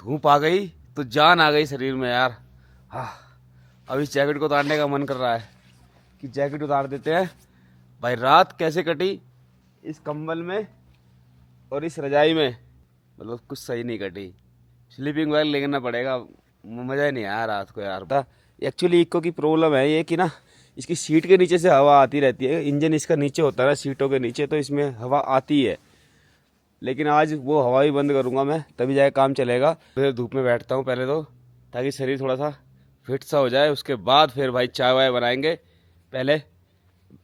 धूप आ गई तो जान आ गई शरीर में यार। हाँ, अब इस जैकेट को उतारने का मन कर रहा है कि जैकेट उतार देते हैं। भाई रात कैसे कटी इस कंबल में और इस रजाई में, मतलब कुछ सही नहीं कटी। स्लीपिंग बैग लेना पड़ेगा, मज़ा ही नहीं आया रात को यार। एक्चुअली इको की प्रॉब्लम है ये कि ना, इसकी सीट के नीचे से हवा आती रहती है। इंजन इसका नीचे होता है ना, सीटों के नीचे, तो इसमें हवा आती है। लेकिन आज वो हवा ही बंद करूँगा मैं, तभी जाके काम चलेगा। फिर धूप में बैठता हूँ पहले तो, ताकि शरीर थोड़ा सा फिट सा हो जाए। उसके बाद फिर भाई चाय वाय बनाएंगे, पहले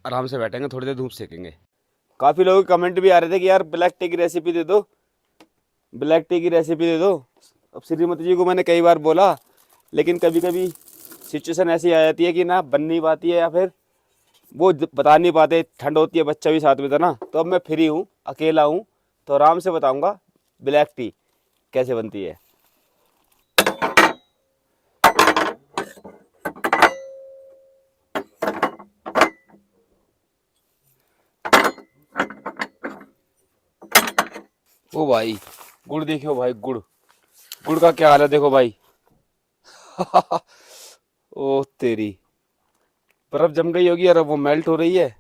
आराम से बैठेंगे, थोड़ी देर धूप सेकेंगे। काफ़ी लोगों के कमेंट भी आ रहे थे कि यार ब्लैक टी की रेसिपी दे दो, ब्लैक टी की रेसिपी दे दो। अब श्रीमती जी को मैंने कई बार बोला, लेकिन कभी कभी सिचुएशन ऐसी आ जाती है कि ना बन नहीं पाती है, या फिर वो बता नहीं पाते, ठंड होती है, बच्चा भी साथ में था ना। तो अब मैं फ्री हूँ, अकेला हूँ, तो आराम से बताऊँगा ब्लैक टी कैसे बनती है। ओ भाई गुड़ देखो भाई, गुड़ गुड़ का क्या हाल है देखो भाई। ओ तेरी, बर्फ जम गई होगी और अब वो मेल्ट हो रही है,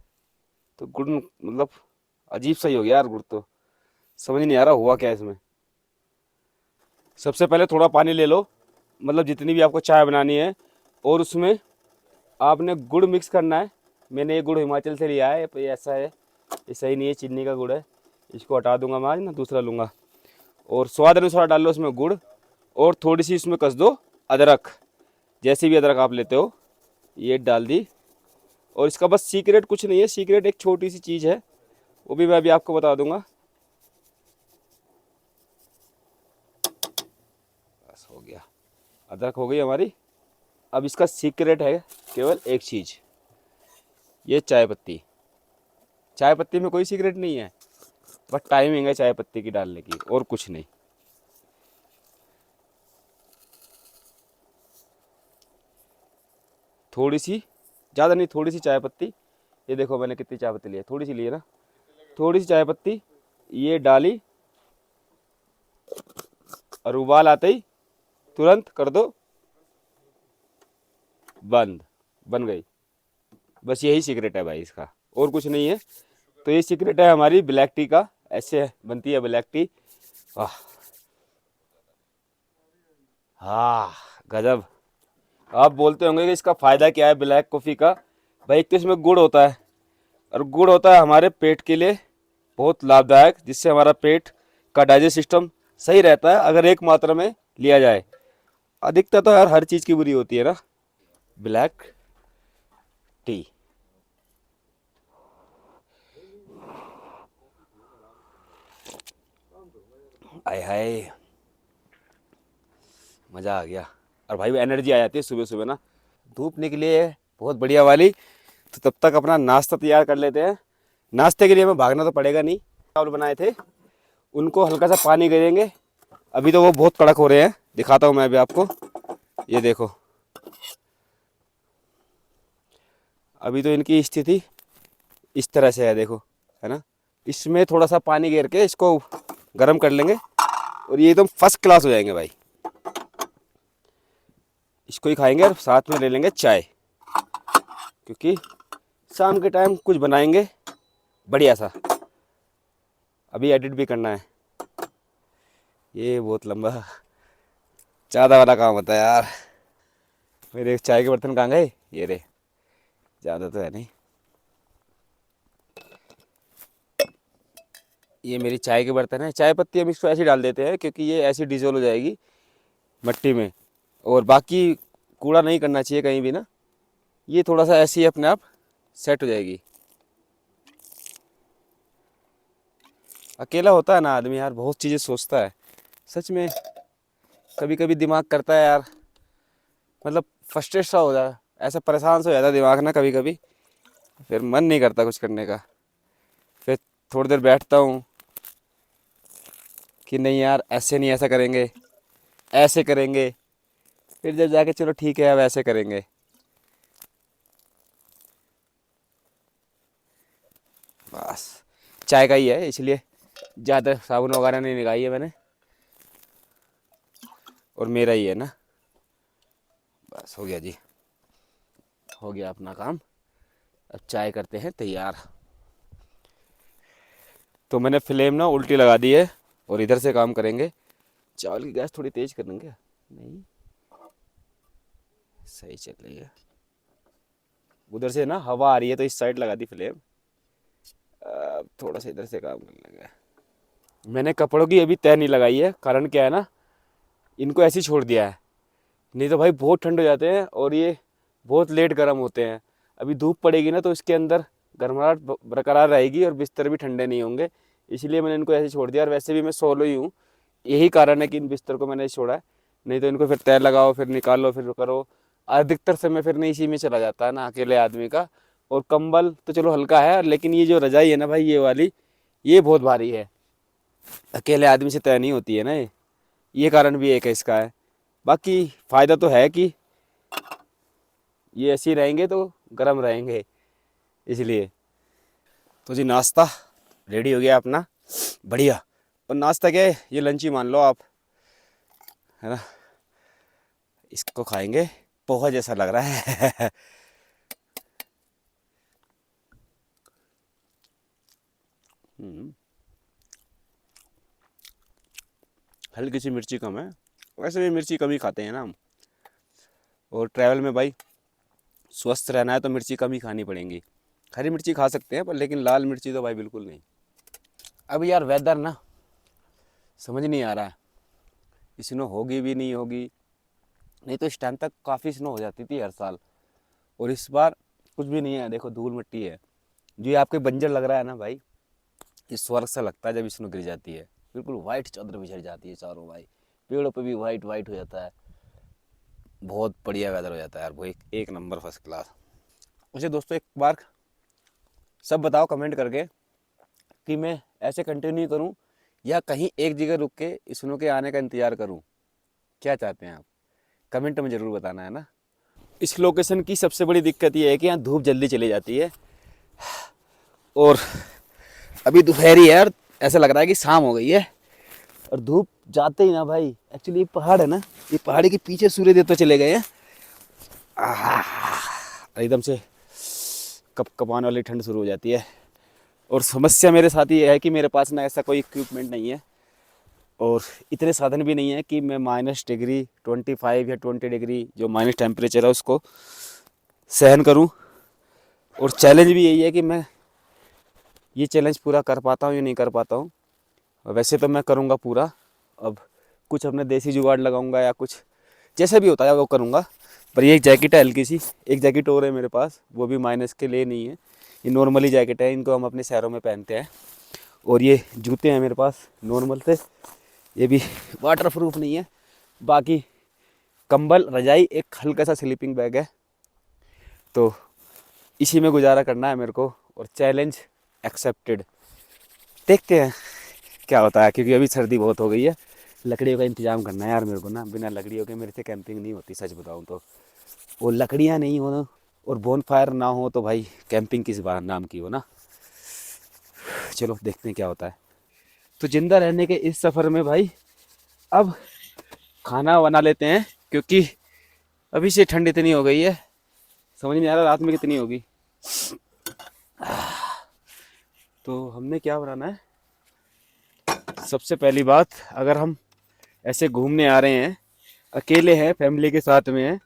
तो गुड़ मतलब अजीब सा ही हो गया यार। गुड़ तो समझ नहीं आ रहा हुआ क्या इसमें। सबसे पहले थोड़ा पानी ले लो, मतलब जितनी भी आपको चाय बनानी है, और उसमें आपने गुड़ मिक्स करना है। मैंने ये गुड़ हिमाचल से लिया है, ये ऐसा है, ये सही नहीं है, चीनी का गुड़ है। इसको हटा दूंगा मैं आज ना, दूसरा लूँगा। और स्वाद अनुसार डाल लो उसमें गुड़, और थोड़ी सी इसमें कस दो अदरक, जैसी भी अदरक आप लेते हो, ये डाल दी। और इसका बस सीक्रेट कुछ नहीं है, सीक्रेट एक छोटी सी चीज़ है, वो भी मैं अभी आपको बता दूंगा। बस हो गया, अदरक हो गई हमारी। अब इसका सीक्रेट है केवल एक चीज़, ये चाय पत्ती। चाय पत्ती में कोई सीक्रेट नहीं है, बस टाइमिंग है चाय पत्ती की डालने की, और कुछ नहीं। थोड़ी सी, ज़्यादा नहीं, थोड़ी सी चाय पत्ती। ये देखो मैंने कितनी चाय पत्ती ली है, थोड़ी सी ली है ना, थोड़ी सी चाय पत्ती ये डाली। और उबाल आते ही तुरंत कर दो बंद, बन गई। बस यही सीक्रेट है भाई इसका, और कुछ नहीं है। तो ये सीक्रेट है हमारी ब्लैक टी का, ऐसे बनती है ब्लैक टी। वाह, हाँ, गजब। आप बोलते होंगे कि इसका फ़ायदा क्या है ब्लैक कॉफ़ी का। भाई एक तो इसमें गुड़ होता है, और गुड़ होता है हमारे पेट के लिए बहुत लाभदायक, जिससे हमारा पेट का डाइजेस्ट सिस्टम सही रहता है अगर एक मात्रा में लिया जाए। अधिकता तो यार हर चीज़ की बुरी होती है ना। ब्लैक टी, आय हाय, मज़ा आ गया। और भाई एनर्जी आ जाती है सुबह सुबह ना, धूप निकली है बहुत बढ़िया वाली। तो तब तक अपना नाश्ता तैयार कर लेते हैं। नाश्ते के लिए हमें भागना तो पड़ेगा नहीं। चावल बनाए थे, उनको हल्का सा पानी करेंगे। अभी तो वो बहुत कड़क हो रहे हैं, दिखाता हूँ मैं अभी आपको। ये देखो, अभी तो इनकी स्थिति इस तरह से है, देखो, है ना। इसमें थोड़ा सा पानी घेर के इसको गर्म कर लेंगे, और ये एकदम फर्स्ट क्लास हो जाएंगे भाई। इसको ही खाएंगे और साथ में ले लेंगे चाय, क्योंकि शाम के टाइम कुछ बनाएंगे बढ़िया सा। अभी एडिट भी करना है, ये बहुत लंबा ज़्यादा वाला काम होता है यार। मेरे चाय के बर्तन कहाँ गए, ये रे, ज़्यादा तो है नहीं। ये मेरी चाय के बर्तन है। चाय पत्ती हम इसको ऐसे डाल देते हैं, क्योंकि ये ऐसी डिजोल्व हो जाएगी मिट्टी में। और बाकी कूड़ा नहीं करना चाहिए कहीं भी ना, ये थोड़ा सा ऐसे ही अपने आप सेट हो जाएगी। अकेला होता है ना आदमी यार, बहुत चीज़ें सोचता है सच में। कभी कभी दिमाग करता है यार, मतलब फ्रस्ट्रेट सा हो जाए, ऐसा परेशान सा हो जाता है दिमाग ना कभी कभी, फिर मन नहीं करता कुछ करने का। फिर थोड़ी देर बैठता हूँ कि नहीं यार ऐसे नहीं, ऐसा करेंगे, ऐसे करेंगे। फिर जब जाके चलो ठीक है अब ऐसे करेंगे। बस चाय का ही है, इसलिए ज़्यादा साबुन वगैरह नहीं लगाई है मैंने। और मेरा ही है ना। बस हो गया जी, हो गया अपना काम। अब चाय करते हैं तैयार। तो मैंने फ्लेम ना उल्टी लगा दी है और इधर से काम करेंगे। चावल की गैस थोड़ी तेज कर देंगे, नहीं सही चल रही है। उधर से ना हवा आ रही है तो इस साइड लगा दी फ्लेम। अब थोड़ा सा इधर से काम करने लगा। मैंने कपड़ों की अभी तय नहीं लगाई है, कारण क्या है ना, इनको ऐसे ही छोड़ दिया है, नहीं तो भाई बहुत ठंड हो जाते हैं और ये बहुत लेट गर्म होते हैं। अभी धूप पड़ेगी ना तो इसके अंदर गर्माहट बरकरार रहेगी और बिस्तर भी ठंडे नहीं होंगे, इसलिए मैंने इनको ऐसे छोड़ दिया। और वैसे भी मैं सोलो ही हूँ, यही कारण है कि इन बिस्तर को मैंने छोड़ा है। नहीं तो इनको फिर तय लगाओ, फिर निकालो, फिर करो। अधिकतर समय फिर नहीं इसी में चला जाता है ना अकेले आदमी का। और कंबल तो चलो हल्का है, लेकिन ये जो रजाई है ना भाई, ये वाली, ये बहुत भारी है, अकेले आदमी से तय नहीं होती है ना ये कारण भी एक है इसका है। बाकी फ़ायदा तो है कि ये ऐसे ही रहेंगे तो गर्म रहेंगे, इसलिए। तो जी नाश्ता रेडी हो गया अपना, बढ़िया। और नाश्ता क्या है, ये लंच ही मान लो आप, है ना। इसको खाएंगे, पोहा जैसा लग रहा है। हल्की सी मिर्ची कम है, वैसे भी मिर्ची कम ही खाते हैं ना हम। और ट्रैवल में भाई स्वस्थ रहना है तो मिर्ची कम ही खानी पड़ेंगी। हरी मिर्ची खा सकते हैं पर, लेकिन लाल मिर्ची तो भाई बिल्कुल नहीं। अब यार वेदर ना समझ नहीं आ रहा है, स्नो होगी भी नहीं होगी। नहीं तो इस टाइम तक काफ़ी स्नो हो जाती थी हर साल, और इस बार कुछ भी नहीं है। देखो धूल मिट्टी है, जो ये आपके बंजर लग रहा है ना भाई, ये स्वर्ग सा लगता है जब स्नो गिर जाती है। बिल्कुल वाइट चादर बिछड़ जाती है चारों भाई, पेड़ों पे भी वाइट वाइट हो जाता है। बहुत बढ़िया वेदर हो जाता है यार, वो एक नंबर फर्स्ट क्लास। वैसे दोस्तों एक बार सब बताओ कमेंट करके कि मैं ऐसे कंटिन्यू करूं या कहीं एक जगह रुक के स्नो के आने का इंतज़ार करूं। क्या चाहते हैं आप, कमेंट में ज़रूर बताना, है ना। इस लोकेशन की सबसे बड़ी दिक्कत ये है कि यहाँ धूप जल्दी चली जाती है, और अभी दोपहर ही है और ऐसा लग रहा है कि शाम हो गई है। और धूप जाते ही ना भाई, एक्चुअली ये पहाड़ है ना, ये पहाड़ी के पीछे सूर्य देवता चले गए हैं। एकदम से कप कपाने वाली ठंड शुरू हो जाती है। और समस्या मेरे साथ ये है कि मेरे पास ना ऐसा कोई इक्विपमेंट नहीं है, और इतने साधन भी नहीं है कि मैं -25 या 20 डिग्री जो माइनस टेम्परेचर है उसको सहन करूं। और चैलेंज भी यही है कि मैं ये चैलेंज पूरा कर पाता हूं या नहीं कर पाता हूं। वैसे तो मैं करूंगा पूरा। अब कुछ अपने देसी जुगाड़ लगाऊंगा या कुछ जैसे भी होता है वो करूंगा। पर ये एक जैकेट है हल्की सी, एक जैकेट और है मेरे पास, वो भी माइनस के लिए नहीं है, ये नॉर्मली जैकेट है, इनको हम अपने शहरों में पहनते हैं। और ये जूते हैं मेरे पास नॉर्मल से, ये भी वाटर प्रूफ नहीं है। बाकी कंबल रजाई एक हल्का सा स्लीपिंग बैग है, तो इसी में गुजारा करना है मेरे को। और चैलेंज एक्सेप्टेड, देखते हैं क्या होता है, क्योंकि अभी सर्दी बहुत हो गई है। लकड़ियों का इंतजाम करना है यार मेरे को ना, बिना लकड़ियों के मेरे से कैंपिंग नहीं होती सच बताऊँ तो। वो लकड़ियाँ नहीं हो और बोन फायर ना हो तो भाई कैंपिंग किस बार नाम की हो ना। चलो देखते हैं क्या होता है। तो जिंदा रहने के इस सफ़र में भाई अब खाना बना लेते हैं, क्योंकि अभी से ठंड इतनी हो गई है, समझ नहीं आ रहा रात में कितनी होगी। तो हमने क्या बनाना है, सबसे पहली बात, अगर हम ऐसे घूमने आ रहे हैं, अकेले हैं, फैमिली के साथ में हैं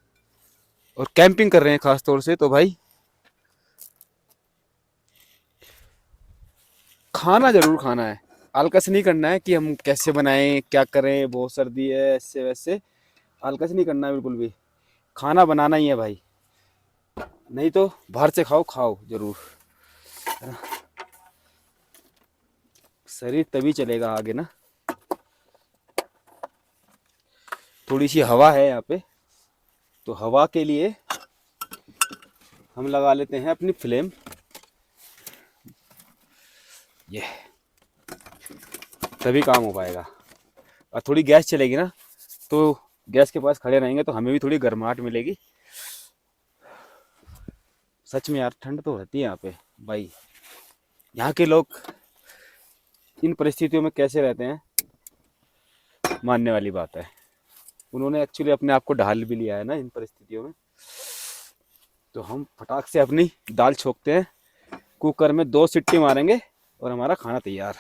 और कैंपिंग कर रहे हैं ख़ास तौर से, तो भाई खाना ज़रूर खाना है। आलकस नहीं करना है कि हम कैसे बनाएं, क्या करें, बहुत सर्दी है, ऐसे वैसे आलकस नहीं करना है बिल्कुल भी। खाना बनाना ही है भाई, नहीं तो बाहर से खाओ, खाओ ज़रूर, शरीर तभी चलेगा आगे ना। थोड़ी सी हवा है यहाँ पे, तो हवा के लिए हम लगा लेते हैं अपनी फ्लेम। ये तभी काम हो पाएगा। और थोड़ी गैस चलेगी ना, तो गैस के पास खड़े रहेंगे तो हमें भी थोड़ी गर्माहट मिलेगी। सच में यार ठंड तो रहती है यहाँ पे भाई। यहाँ के लोग इन परिस्थितियों में कैसे रहते हैं, मानने वाली बात है। उन्होंने एक्चुअली अपने आप को ढाल भी लिया है ना इन परिस्थितियों में। तो हम फटाक से अपनी दाल छोकते हैं, कुकर में 2 सीटी मारेंगे और हमारा खाना तैयार।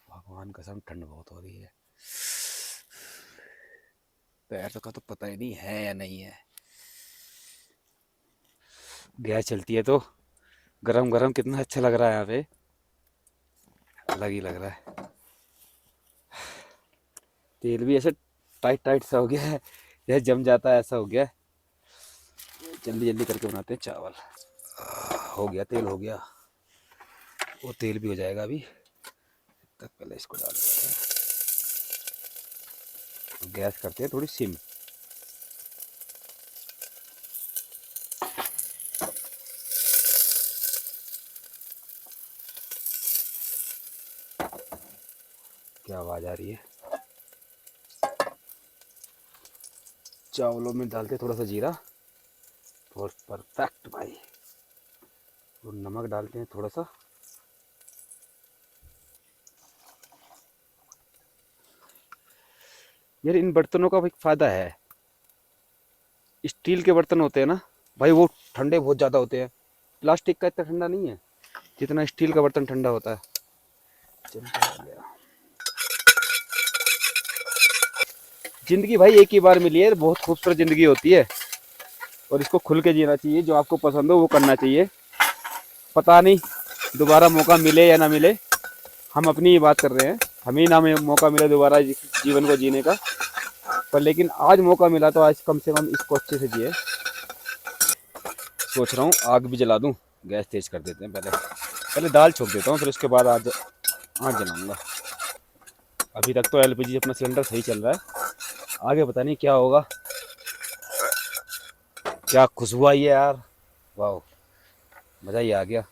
भगवान कसम ठंड बहुत हो रही है, पैर का तो पता ही नहीं है या नहीं है। गैस चलती है तो गरम गरम कितना अच्छा लग रहा है यहाँ पे, अलग ही लग रहा है। तेल भी ऐसे टाइट टाइट सा हो गया है, जैसे जम जाता है ऐसा हो गया है। जल्दी जल्दी करके बनाते हैं चावल। हो गया, तेल हो गया, वो तेल भी हो जाएगा अभी तक। पहले इसको डाल देते हैं, गैस करते हैं थोड़ी सिम। क्या आवाज़ आ रही है। चावलों में डालते थोड़ा सा जीरा और परफेक्ट भाई, और नमक डालते हैं थोड़ा सा। यार इन बर्तनों का एक फ़ायदा है, स्टील के बर्तन होते हैं ना भाई, वो ठंडे बहुत ज़्यादा होते हैं। प्लास्टिक का इतना ठंडा नहीं है जितना स्टील का बर्तन ठंडा होता है। चलता आ गया। ज़िंदगी भाई एक ही बार मिली है, बहुत खूबसूरत ज़िंदगी होती है और इसको खुल के जीना चाहिए। जो आपको पसंद हो वो करना चाहिए। पता नहीं दोबारा मौका मिले या ना मिले, हम अपनी ही बात कर रहे हैं, हमें ना मौका मिले दोबारा जीवन को जीने का। पर लेकिन आज मौका मिला तो आज कम से कम इसको अच्छे से जिए। सोच रहा हूँ आग भी जला दूँ, गैस तेज कर देते हैं। पहले पहले दाल छोक देता हूँ, फिर उसके बाद आज आँच जलाऊँगा। अभी तक तो एलपीजी अपना सिलेंडर सही चल रहा है, आगे पता नहीं क्या होगा। क्या खुशबू आई है यार, वाह, मज़ा ही आ गया।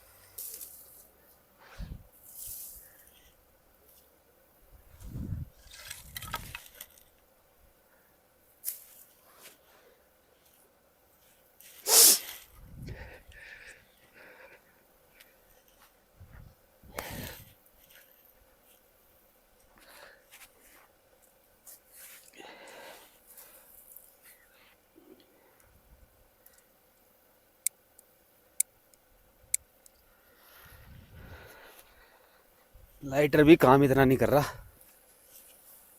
लाइटर भी काम इतना नहीं कर रहा।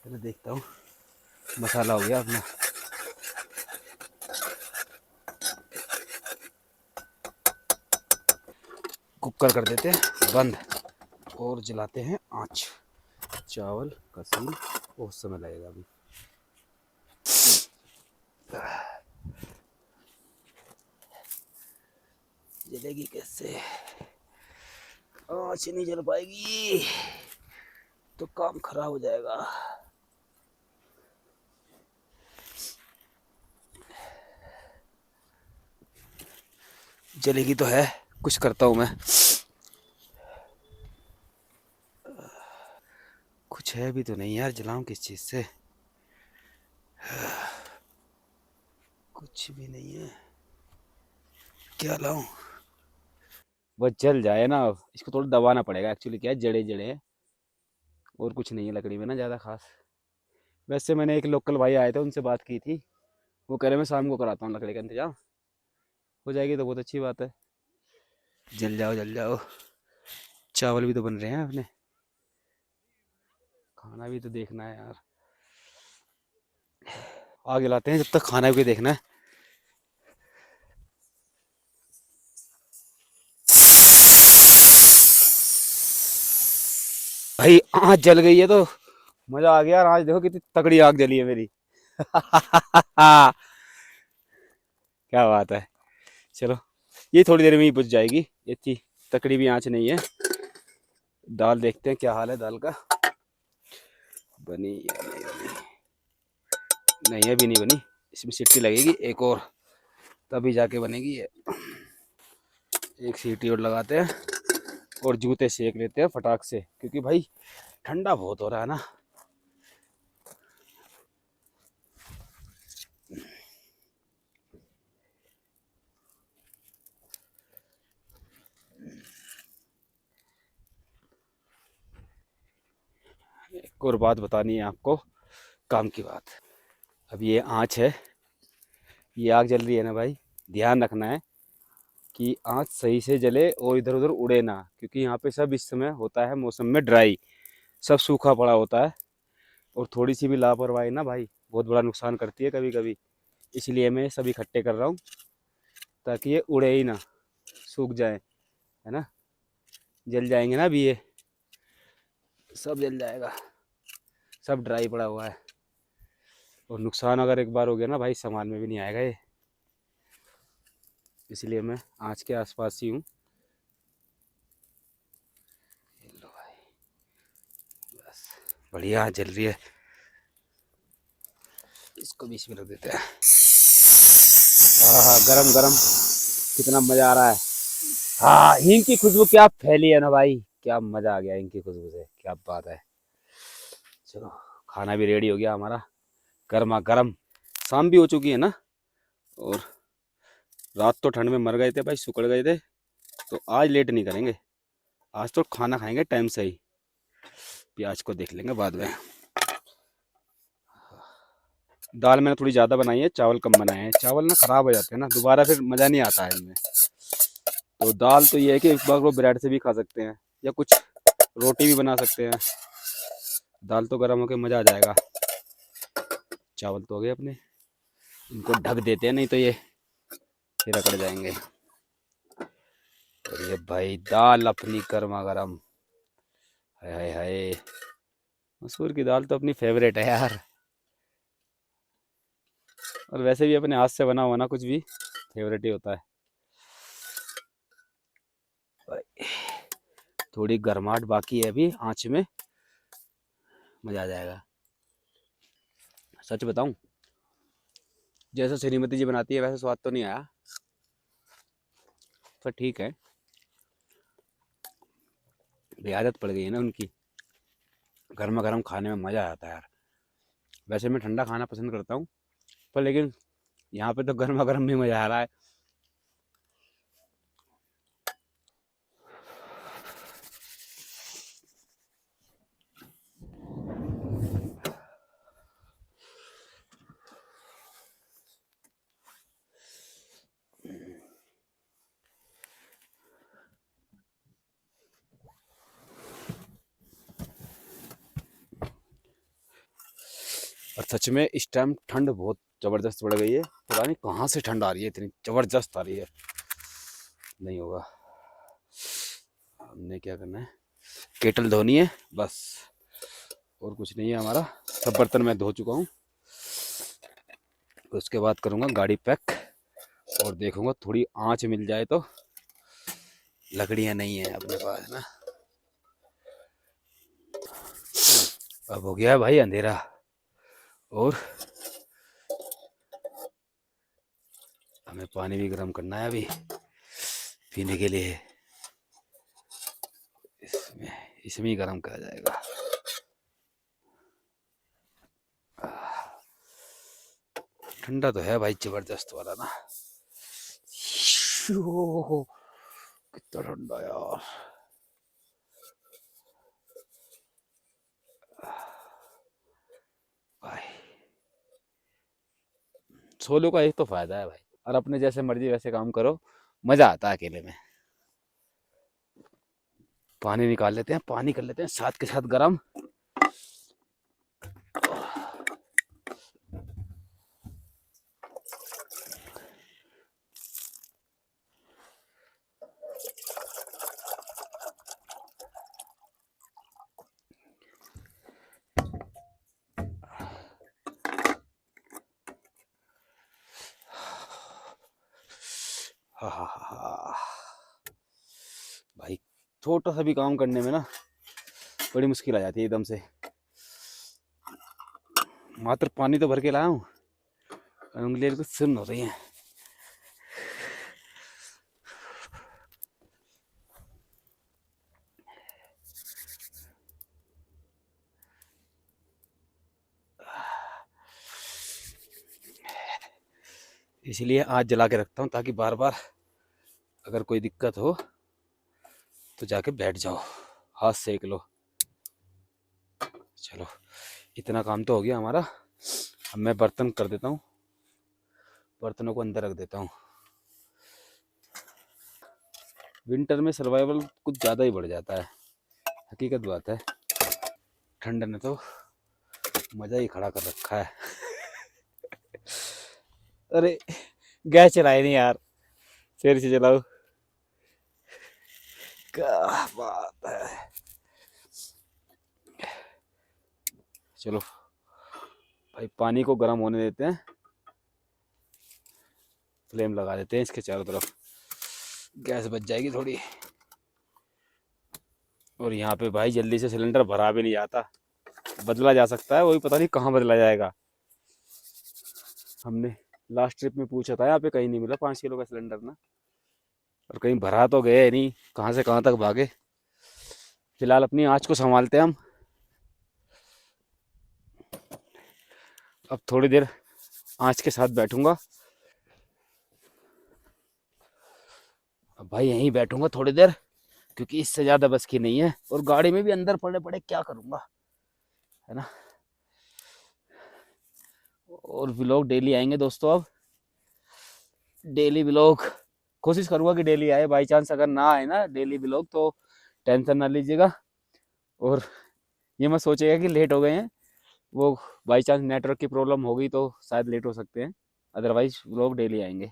पहले देखता हूँ, मसाला हो गया अपना। कुकर कर देते हैं बंद और जलाते हैं आँच। चावल का सीन बहुत समय लगेगा अभी। जलेगी कैसे, आँच नहीं जल पाएगी तो काम खराब हो जाएगा। जलेगी तो है, कुछ करता हूँ मैं। कुछ है भी तो नहीं यार, जलाऊं किस चीज़ से, कुछ भी नहीं है। क्या लाऊं, बस जल जाए ना। इसको थोड़ा दबाना पड़ेगा, एक्चुअली क्या है, जड़े जड़े हैं और कुछ नहीं है लकड़ी में ना ज़्यादा खास। वैसे मैंने एक लोकल भाई आए थे, उनसे बात की थी, वो कह रहे मैं शाम को कराता हूँ लकड़ी का इंतजाम, हो जाएगी तो बहुत अच्छी बात है। जल जाओ जल जाओ, चावल भी तो बन रहे हैं अपने, खाना भी तो देखना है यार। आग जलाते हैं जब तक खाना भी देखना है। भाई आँच जल गई है तो मजा आ गया यार। आज देखो कितनी तगड़ी आग जली है मेरी। क्या बात है। चलो ये थोड़ी देर में ही बुझ जाएगी, इतनी तकड़ी भी आँच नहीं है। दाल देखते हैं क्या हाल है दाल का, बनी या नहीं बनी। नहीं अभी नहीं बनी, इसमें सीटी लगेगी एक और, तभी जाके बनेगी ये। एक सीटी और लगाते हैं और जूते सेक लेते हैं फटाक से, क्योंकि भाई ठंडा बहुत हो रहा है ना। एक और बात बतानी है आपको, काम की बात। अब ये आँच है, ये आग जल रही है ना भाई, ध्यान रखना है कि आँच सही से जले और इधर उधर उड़े ना, क्योंकि यहाँ पे सब इस समय होता है मौसम में ड्राई, सब सूखा पड़ा होता है। और थोड़ी सी भी लापरवाही ना भाई बहुत बड़ा नुकसान करती है कभी कभी। इसलिए मैं सब इकट्ठे कर रहा हूँ ताकि ये उड़े ही ना, सूख जाए, है ना। जल जाएंगे ना अभी, ये सब जल जाएगा, सब ड्राई पड़ा हुआ है। और नुकसान अगर एक बार हो गया ना भाई, संभाल में भी नहीं आएगा ये। इसलिए मैं आँच के आसपास ही हूँ। लो भाई, बस बढ़िया जल रही है। इसको बीच में रख देते हैं। हाँ, गरम गरम, कितना मज़ा आ रहा है। हाँ, हींग की खुशबू क्या फैली है ना भाई, क्या मज़ा आ गया हींग की खुशबू से, क्या बात है। चलो, खाना भी रेडी हो गया हमारा, गर्मा गर्म। शाम भी हो चुकी है ना, और रात तो ठंड में मर गए थे भाई, सुकड़ गए थे। तो आज लेट नहीं करेंगे, आज तो खाना खाएंगे टाइम से ही। प्याज को देख लेंगे बाद में। दाल मैंने थोड़ी ज़्यादा बनाई है, चावल कम बनाए हैं। चावल ना ख़राब हो जाते हैं ना, दोबारा फिर मज़ा नहीं आता है इनमें। तो दाल तो ये है कि एक बार वो ब्रेड से भी खा सकते हैं, या कुछ रोटी भी बना सकते हैं। दाल तो गर्म होके मज़ा आ जाएगा। चावल तो हो गए अपने, इनको ढक देते हैं, नहीं तो ये फिर अकड़ जाएंगे। और ये भाई दाल अपनी गर्मा गर्म, हाय हाय हाय। मसूर की दाल तो अपनी फेवरेट है यार। और वैसे भी अपने हाथ से बना हुआ ना कुछ भी फेवरेट ही होता है भाई। थोड़ी गर्माहट बाकी है अभी आँच में, मज़ा आ जाएगा। सच बताऊं, जैसा श्रीमती जी बनाती है वैसे स्वाद तो नहीं आया, पर ठीक है, ये आदत पड़ गई है ना उनकी। गर्मा गर्म खाने में मज़ा आता है यार। वैसे मैं ठंडा खाना पसंद करता हूँ, पर लेकिन यहाँ पे तो गर्मा गर्म भी मज़ा आ रहा है। और सच में इस टाइम ठंड बहुत ज़बरदस्त बढ़ गई है, पता नहीं कहाँ से ठंड आ रही है, इतनी ज़बरदस्त आ रही है। नहीं होगा, हमने क्या करना है, केटल धोनी है बस, और कुछ नहीं है हमारा। सब बर्तन मैं धो चुका हूँ। उसके बाद करूँगा गाड़ी पैक, और देखूँगा थोड़ी आँच मिल जाए तो। लकड़ियाँ नहीं है अपने पास ना। अब हो गया है भाई अंधेरा, और हमें पानी भी गर्म करना है अभी पीने के लिए। इसमें इसमें ही गर्म करा जाएगा। ठंडा तो है भाई जबरदस्त वाला ना। ओह, कितना ठंडा यार। भाई सोलो का एक तो फायदा है भाई, और अपने जैसे मर्जी वैसे काम करो, मजा आता है अकेले में। पानी निकाल लेते हैं, पानी कर लेते हैं साथ के साथ गरम। हा हा हा भाई, छोटा सा भी काम करने में ना बड़ी मुश्किल आ जाती है एकदम से। मात्र पानी तो भर के लाया हूँ, उंगलियां कुछ सुन्न हो रही हैं। इसलिए आज जला के रखता हूँ, ताकि बार बार अगर कोई दिक्कत हो तो जाके बैठ जाओ, हाथ सेक लो। चलो इतना काम तो हो गया हमारा। अब मैं बर्तन कर देता हूँ, बर्तनों को अंदर रख देता हूँ। विंटर में सर्वाइवल कुछ ज़्यादा ही बढ़ जाता है, हकीकत बात है। ठंड ने तो मज़ा ही खड़ा कर रखा है। अरे गैस चलाए नहीं यार, फिर से चलाओ। क्या बात है। चलो भाई पानी को गर्म होने देते हैं, फ्लेम लगा देते हैं इसके चारों तरफ, गैस बच जाएगी थोड़ी। और यहाँ पे भाई जल्दी से सिलेंडर भरा भी नहीं जाता, बदला जा सकता है, वही पता नहीं कहाँ बदला जाएगा। हमने लास्ट ट्रिप में पूछा था, यहाँ पे कहीं नहीं मिला 5 किलो का सिलेंडर ना, और कहीं भरा तो गए नहीं, कहाँ से कहाँ तक भागे। फिलहाल अपनी आँच को संभालते हैं हम। अब थोड़ी देर आँच के साथ बैठूंगा। अब भाई यहीं बैठूंगा थोड़ी देर, क्योंकि इससे ज़्यादा बस की नहीं है, और गाड़ी में भी अंदर पड़े पड़े क्या करूँगा, है ना। और व्लॉग डेली आएंगे दोस्तों, अब डेली व्लॉग कोशिश करूँगा कि डेली आए। बाई चांस अगर ना आए ना डेली व्लॉग तो टेंशन ना लीजिएगा, और ये मत सोचिएगा कि लेट हो गए हैं। वो बाई चांस नेटवर्क की प्रॉब्लम होगी तो शायद लेट हो सकते हैं, अदरवाइज व्लॉग डेली आएंगे।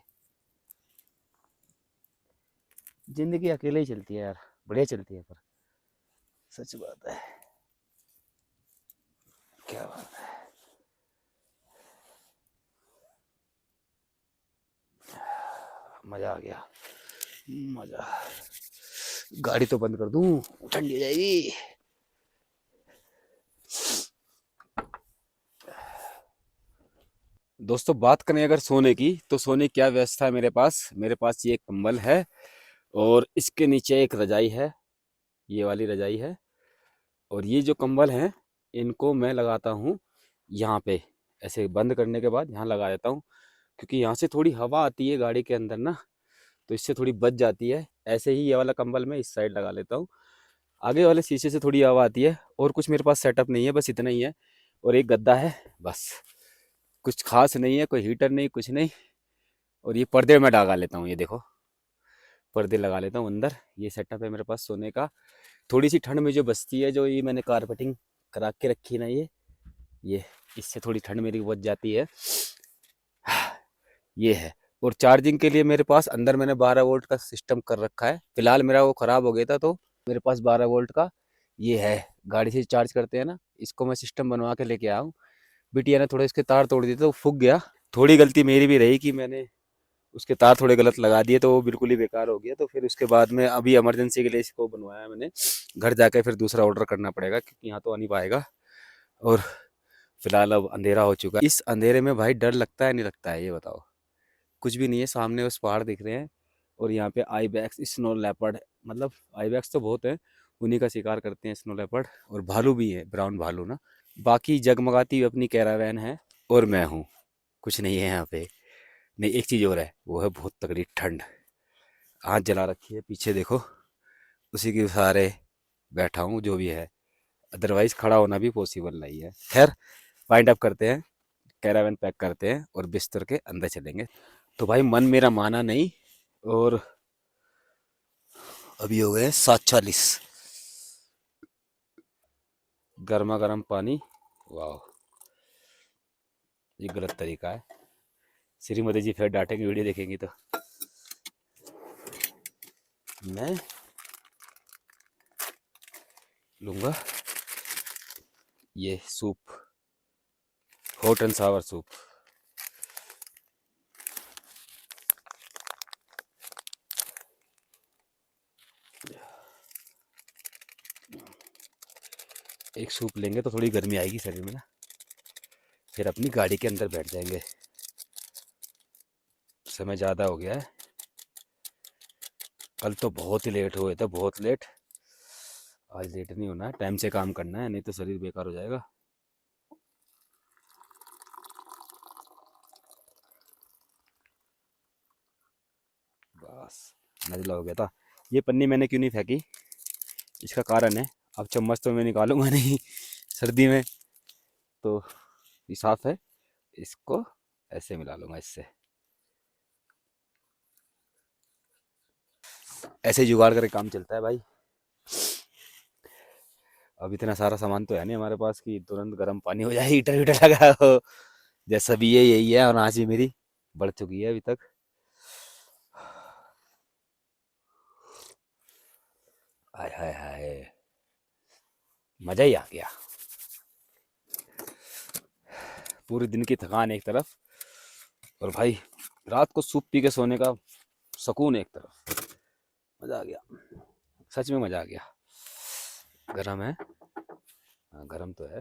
ज़िंदगी अकेले ही चलती है यार, बढ़िया चलती है, पर सच बात है। क्या बात है। मज़ा आ गया, मज़ा। गाड़ी तो बंद कर दूं, ठंडी हो जाएगी। दोस्तों बात करें अगर सोने की, तो सोने की क्या व्यवस्था है मेरे पास ये कंबल है, और इसके नीचे एक रजाई है, ये वाली रजाई है। और ये जो कंबल हैं इनको मैं लगाता हूँ यहाँ पे, ऐसे बंद करने के बाद यहाँ लगा देता हूँ, क्योंकि यहाँ से थोड़ी हवा आती है गाड़ी के अंदर ना, तो इससे थोड़ी बच जाती है। ऐसे ही ये वाला कंबल मैं इस साइड लगा लेता हूँ, आगे वाले शीशे से थोड़ी हवा आती है। और कुछ मेरे पास सेटअप नहीं है, बस इतना ही है। और एक गद्दा है बस, कुछ खास नहीं है, कोई हीटर नहीं, कुछ नहीं। और ये पर्दे मैं लगा लेता हूँ, ये देखो पर्दे लगा लेता हूँ अंदर। ये सेटअप है मेरे पास सोने का। थोड़ी सी ठंड में जो बचती है, जो ये मैंने कारपेटिंग करा के रखी है ना, ये इससे थोड़ी ठंड मेरी बच जाती है। ये है। और चार्जिंग के लिए मेरे पास अंदर मैंने 12 वोल्ट का सिस्टम कर रखा है। फिलहाल मेरा वो ख़राब हो गया था, तो मेरे पास 12 वोल्ट का ये है, गाड़ी से चार्ज करते हैं ना, इसको मैं सिस्टम बनवा के लेके आया हूँ। बिटिया ने थोड़े इसके तार तोड़ दिए थे, तो फूक गया। थोड़ी गलती मेरी भी रही कि मैंने उसके तार थोड़े गलत लगा दिए, तो वो बिल्कुल ही बेकार हो गया। तो फिर उसके बाद में अभी इमरजेंसी के लिए इसको बनवाया मैंने। घर जाके फिर दूसरा ऑर्डर करना पड़ेगा, क्योंकि यहाँ तो आ नहीं पाएगा। और फिलहाल अब अंधेरा हो चुका है। इस अंधेरे में भाई डर लगता है नहीं लगता है, ये बताओ। कुछ भी नहीं है, सामने उस पहाड़ दिख रहे हैं, और यहाँ पे आईबैक्स, स्नो लेपर्ड, मतलब आईबैक्स तो बहुत है, उन्हीं का शिकार करते हैं स्नो लेपर्ड। और भालू भी है, ब्राउन भालू ना। बाकी जगमगाती हुई अपनी कैरावैन है, और मैं हूँ। कुछ नहीं है यहाँ पे। नहीं, एक चीज़ और है, वो है बहुत तगड़ी ठंड। आँच जला रखी है, पीछे देखो, उसी के सहारे बैठा हूँ जो भी है। अदरवाइज खड़ा होना भी पॉसिबल नहीं है। खैर फाइंड अप करते हैं, कैरावैन पैक करते हैं और बिस्तर के अंदर चलेंगे। तो भाई मन मेरा माना नहीं, और अभी हो गए 7:40। गर्मा गर्म पानी, वाह, ये गलत तरीका है। श्रीमती जी फिर डांटेंगे वीडियो देखेंगी तो। मैं लूँगा ये soup, hot and Sawar soup. एक सूप लेंगे तो थोड़ी गर्मी आएगी शरीर में ना, फिर अपनी गाड़ी के अंदर बैठ जाएंगे। समय ज़्यादा हो गया है, कल तो बहुत ही लेट हुए थे, बहुत लेट। आज लेट नहीं होना है, टाइम से काम करना है, नहीं तो शरीर बेकार हो जाएगा। बस नजला हो गया था। ये पन्नी मैंने क्यों नहीं फेंकी, इसका कारण है, अब चम्मच तो मैं निकालूंगा नहीं, सर्दी में। तो ये साफ है, इसको ऐसे मिला लूंगा इससे, ऐसे जुगाड़ करके काम चलता है भाई। अब इतना सारा सामान तो है नहीं हमारे पास कि तुरंत गर्म पानी हो जाए, हीटर वीटर लगा हो। जैसा भी ये यही है, और आँच भी मेरी बढ़ चुकी है अभी तक। हाय हाय हाय, मजा ही आ गया। पूरे दिन की थकान एक तरफ, और भाई रात को सूप पी के सोने का सुकून एक तरफ। मजा आ गया, सच में मजा आ गया। गरम है, हाँ गरम तो है।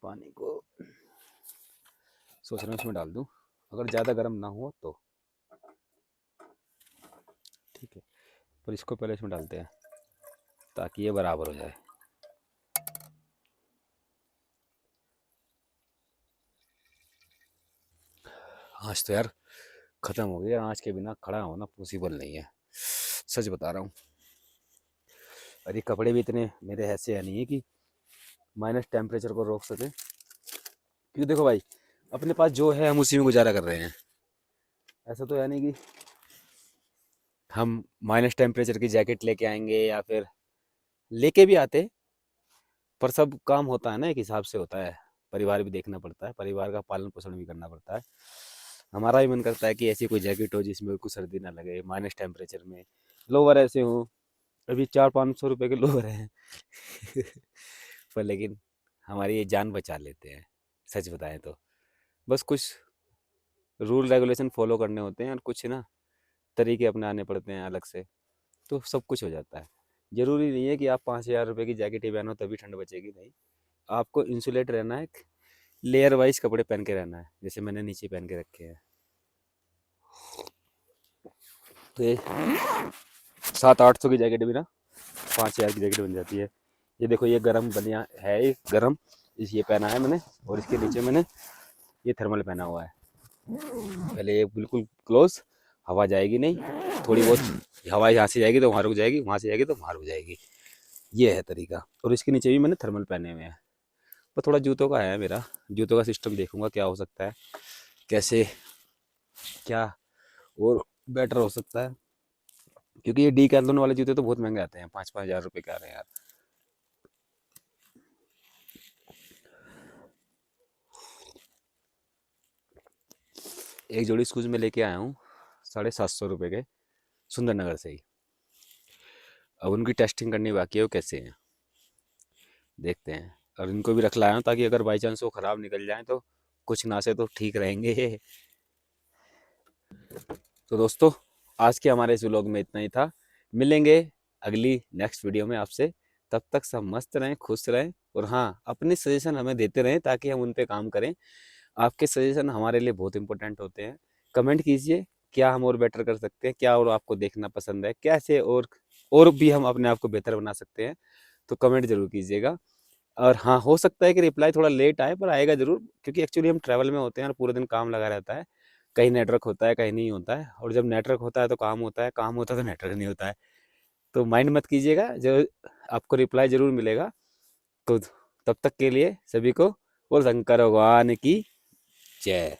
पानी को सोच रहा हूँ इसमें डाल दूँ, अगर ज़्यादा गर्म ना हो तो ठीक है, पर इसको पहले इसमें डालते हैं ताकि ये बराबर हो जाए। आज तो यार ख़त्म हो गया, आँच के बिना खड़ा होना पॉसिबल नहीं है, सच बता रहा हूँ। अरे कपड़े भी इतने मेरे ऐसे है नहीं है कि माइनस टेम्परेचर को रोक सके, क्योंकि देखो भाई अपने पास जो है हम उसी में गुजारा कर रहे हैं। ऐसा तो है नहीं कि हम माइनस टेम्परेचर की जैकेट लेके आएंगे, या फिर लेके भी आते, पर सब काम होता है ना एक हिसाब से होता है। परिवार भी देखना पड़ता है, परिवार का पालन पोषण भी करना पड़ता है। हमारा भी मन करता है कि ऐसी कोई जैकेट हो जिसमें कुछ सर्दी ना लगे, माइनस टेम्परेचर में लोअर ऐसे हो। अभी 400-500 रुपए के लोअर हैं पर लेकिन हमारी ये जान बचा लेते हैं, सच बताएं तो। बस कुछ रूल रेगुलेशन फॉलो करने होते हैं, और कुछ ना तरीके अपनाने पड़ते हैं अलग से, तो सब कुछ हो जाता है। ज़रूरी नहीं है कि आप 5,000 रुपये की जैकेट ही पहनो तभी ठंड बचेगी, नहीं। आपको इंसुलेट रहना है, लेयर वाइज कपड़े पहन के रहना है, जैसे मैंने नीचे पहन के रखे हैं। तो ये 700-800 की जैकेट भी ना 5,000 की जैकेट बन जाती है। ये देखो ये गरम बनिया है, ये गरम इस ये पहना है मैंने, और इसके नीचे मैंने ये थर्मल पहना हुआ है। पहले ये बिल्कुल क्लोज, हवा जाएगी नहीं, थोड़ी बहुत हवा यहाँ से जाएगी तो वहाँ रुक जाएगी, वहाँ से जाएगी तो वहाँ रुक जाएगी। ये है तरीका। और इसके नीचे भी मैंने थर्मल पहने हुए हैं। पर थोड़ा जूतों का है मेरा, जूतों का सिस्टम देखूंगा क्या हो सकता है, कैसे क्या और बेटर हो सकता है, क्योंकि ये डीकैथलॉन वाले जूते तो बहुत महंगे आते हैं, 5-5 हज़ार रुपये के आ रहे हैं यार। एक जोड़ी शूज़ में लेके आया हूँ 750 रुपये के, सुंदरनगर से ही। अब उनकी टेस्टिंग करनी बाकी है, वो कैसे हैं देखते हैं। और इनको भी रख लाया हूँ ताकि अगर बाई चांस वो ख़राब निकल जाए तो कुछ ना से तो ठीक रहेंगे। तो दोस्तों आज के हमारे इस व्लॉग में इतना ही था। मिलेंगे अगली नेक्स्ट वीडियो में आपसे। तब तक सब मस्त रहें, खुश रहें, और हाँ अपने सजेशन हमें देते रहें ताकि हम उन पे काम करें। आपके सजेशन हमारे लिए बहुत इंपॉर्टेंट होते हैं। कमेंट कीजिए क्या हम और बेटर कर सकते हैं, क्या और आपको देखना पसंद है, कैसे और भी हम अपने आप को बेहतर बना सकते हैं। तो कमेंट जरूर कीजिएगा। और हाँ हो सकता है कि रिप्लाई थोड़ा लेट आए, पर आएगा ज़रूर, क्योंकि एक्चुअली हम ट्रैवल में होते हैं और पूरे दिन काम लगा रहता है। कहीं नेटवर्क होता है, कहीं नहीं होता है, और जब नेटवर्क होता है तो काम होता है, काम होता है तो नेटवर्क नहीं होता है। तो माइंड मत कीजिएगा, जो आपको रिप्लाई ज़रूर मिलेगा। तो तब तक के लिए सभी को बोल शंकर भगवान की जय।